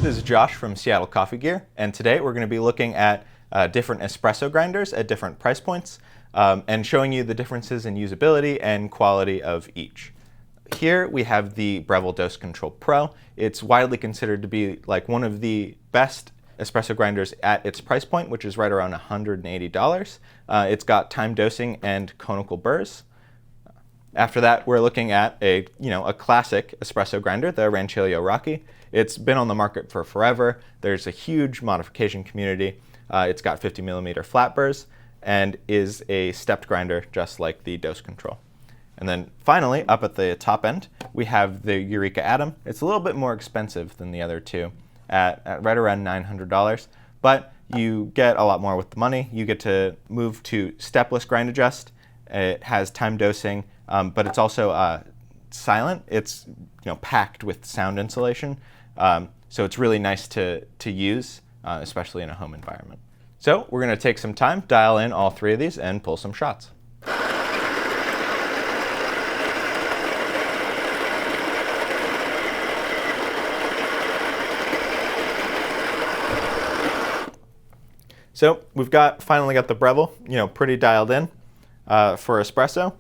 This is Josh from Seattle Coffee Gear, and today we're going to be looking at different espresso grinders at different price points and showing you the differences in usability and quality of each. Here we have the Breville Dose Control Pro. It's widely considered to be like one of the best espresso grinders at its price point, which is right around $180. It's got time dosing and conical burrs. After that, we're looking at a classic espresso grinder, the Rancilio Rocky. It's been on the market for forever. There's a huge modification community. It's got 50 millimeter flat burrs and is a stepped grinder just like the Dose Control. And then finally, up at the top end, we have the Eureka Atom. It's a little bit more expensive than the other two at right around $900, but you get a lot more with the money. You get to move to stepless grind adjust. It has time dosing, but it's also silent. It's packed with sound insulation, so it's really nice to use, especially in a home environment. So we're going to take some time, dial in all three of these, and pull some shots. So we've finally got the Breville, pretty dialed in for espresso.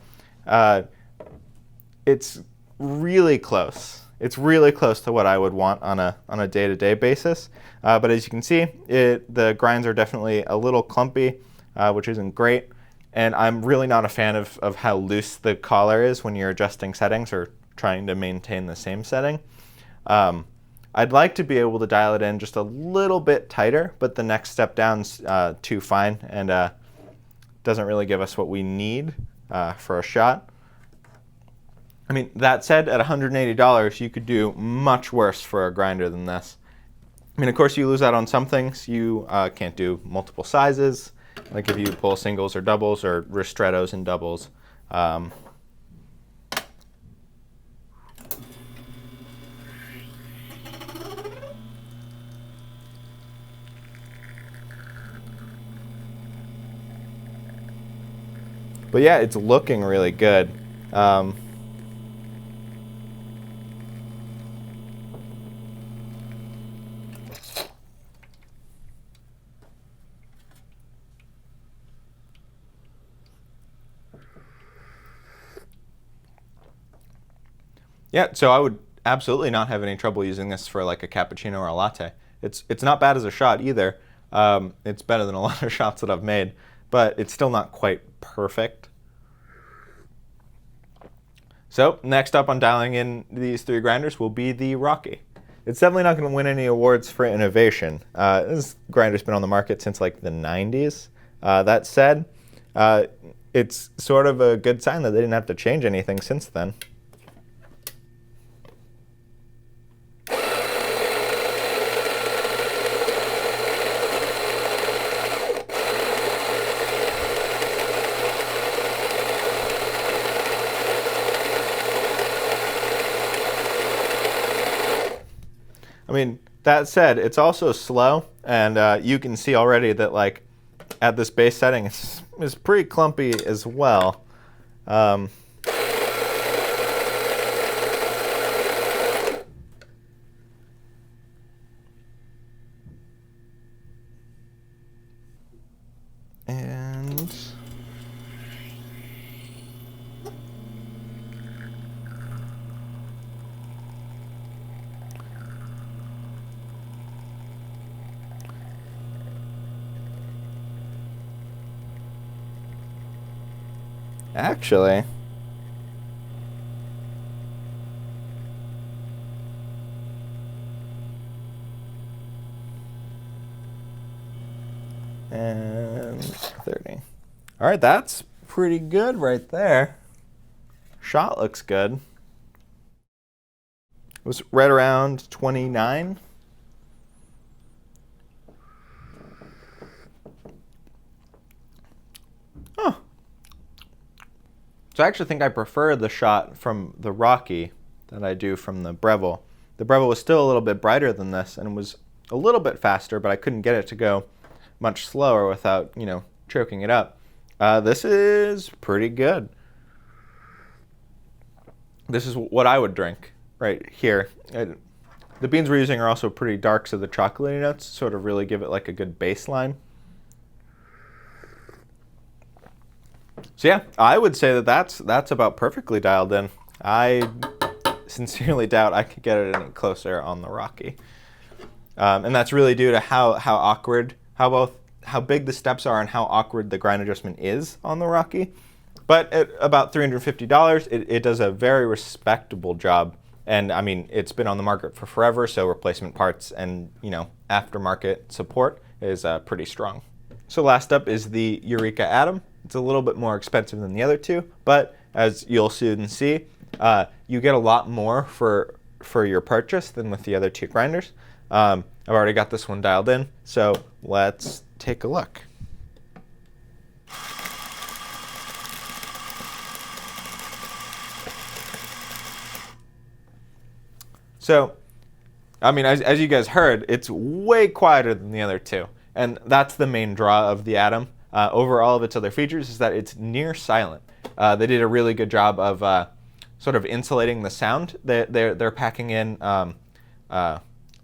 It's really close. It's really close to what I would want on a day-to-day basis. But as you can see, the grinds are definitely a little clumpy, which isn't great. And I'm really not a fan of how loose the collar is when you're adjusting settings or trying to maintain the same setting. I'd like to be able to dial it in just a little bit tighter, but the next step down's too fine and doesn't really give us what we need for a shot. I mean, that said, at $180, you could do much worse for a grinder than this. I mean, of course, you lose out on some things. You can't do multiple sizes, like if you pull singles or doubles or ristrettos and doubles. But yeah, it's looking really good. Yeah, so I would absolutely not have any trouble using this for like a cappuccino or a latte. It's not bad as a shot either. It's better than a lot of shots that I've made, but it's still not quite perfect. So next up on dialing in these three grinders will be the Rocky. It's definitely not going to win any awards for innovation. This grinder's been on the market since like the 90s. That said, it's sort of a good sign that they didn't have to change anything since then. I mean, that said, it's also slow, and you can see already that like at this base setting, it's pretty clumpy as well. And actually, and 30. All right, that's pretty good right there. Shot looks good. It was right around 29. Oh. So I actually think I prefer the shot from the Rocky than I do from the Breville. The Breville was still a little bit brighter than this and was a little bit faster, but I couldn't get it to go much slower without, choking it up. This is pretty good. This is what I would drink right here. The beans we're using are also pretty dark, so the chocolatey notes sort of really give it like a good baseline. So yeah, I would say that that's about perfectly dialed in. I sincerely doubt I could get it any closer on the Rocky. And that's really due to how big the steps are and how awkward the grind adjustment is on the Rocky. But at about $350, it does a very respectable job. And I mean, it's been on the market for forever, so replacement parts and aftermarket support is pretty strong. So last up is the Eureka Atom. It's a little bit more expensive than the other two, but as you'll soon see, you get a lot more for your purchase than with the other two grinders. I've already got this one dialed in, so let's take a look. So, I mean, as you guys heard, it's way quieter than the other two, and that's the main draw of the Atom over all of its other features, is that it's near silent. They did a really good job of sort of insulating the sound. They're packing in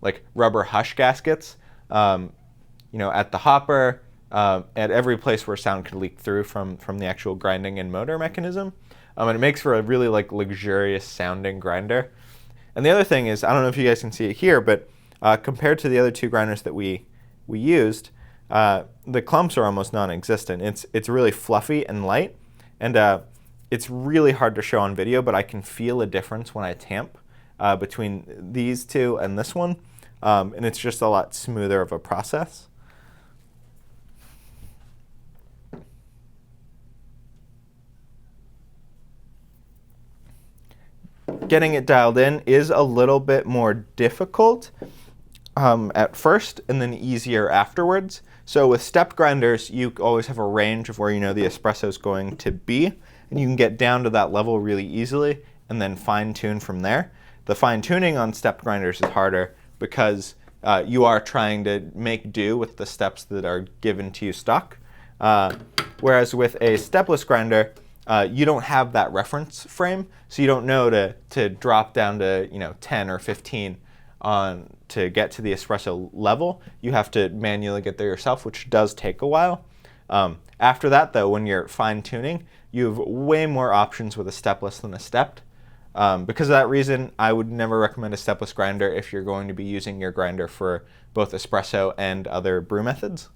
like rubber hush gaskets, at the hopper, at every place where sound could leak through from the actual grinding and motor mechanism, and it makes for a really like luxurious sounding grinder. And the other thing is, I don't know if you guys can see it here, but compared to the other two grinders that we used, the clumps are almost non-existent. It's really fluffy and light, and it's really hard to show on video, but I can feel a difference when I tamp between these two and this one, and it's just a lot smoother of a process. Getting it dialed in is a little bit more difficult at first and then easier afterwards. So with step grinders, you always have a range of where the espresso is going to be, and you can get down to that level really easily and then fine tune from there. The fine tuning on step grinders is harder because you are trying to make do with the steps that are given to you stock. Whereas with a stepless grinder, you don't have that reference frame, so you don't know to drop down to 10 or 15 to get to the espresso level. You have to manually get there yourself, which does take a while. After that, though, when you're fine tuning, you have way more options with a stepless than a stepped. Because of that reason, I would never recommend a stepless grinder if you're going to be using your grinder for both espresso and other brew methods.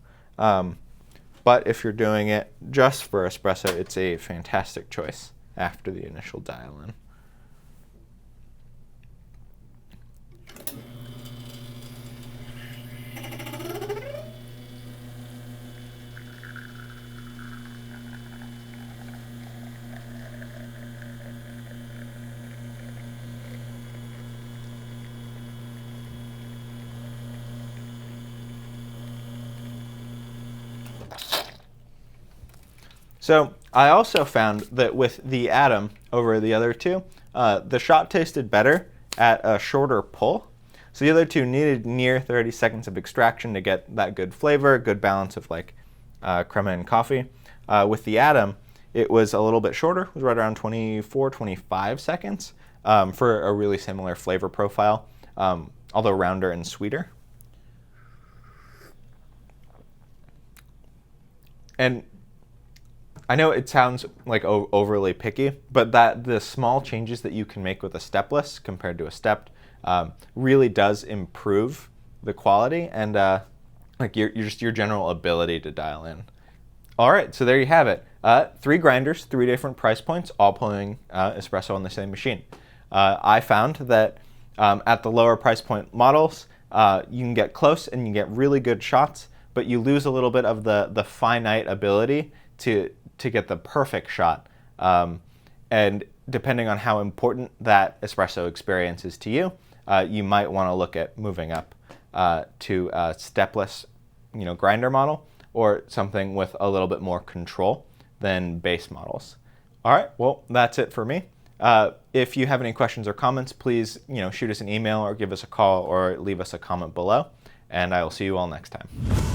But if you're doing it just for espresso, it's a fantastic choice after the initial dial-in. So I also found that with the Atom over the other two, the shot tasted better at a shorter pull. So the other two needed near 30 seconds of extraction to get that good flavor, good balance of like crema and coffee. With the Atom, it was a little bit shorter. It was right around 24, 25 seconds for a really similar flavor profile, although rounder and sweeter. And I know it sounds like overly picky, but the small changes that you can make with a stepless compared to a stepped really does improve the quality and like your general ability to dial in. All right, so there you have it. 3 grinders, 3 different price points, all pulling espresso on the same machine. I found that at the lower price point models, you can get close and you get really good shots, but you lose a little bit of the finite ability to get the perfect shot. And depending on how important that espresso experience is to you, you might want to look at moving up to a stepless grinder model or something with a little bit more control than base models. All right, well, that's it for me. If you have any questions or comments, please shoot us an email or give us a call or leave us a comment below, and I will see you all next time.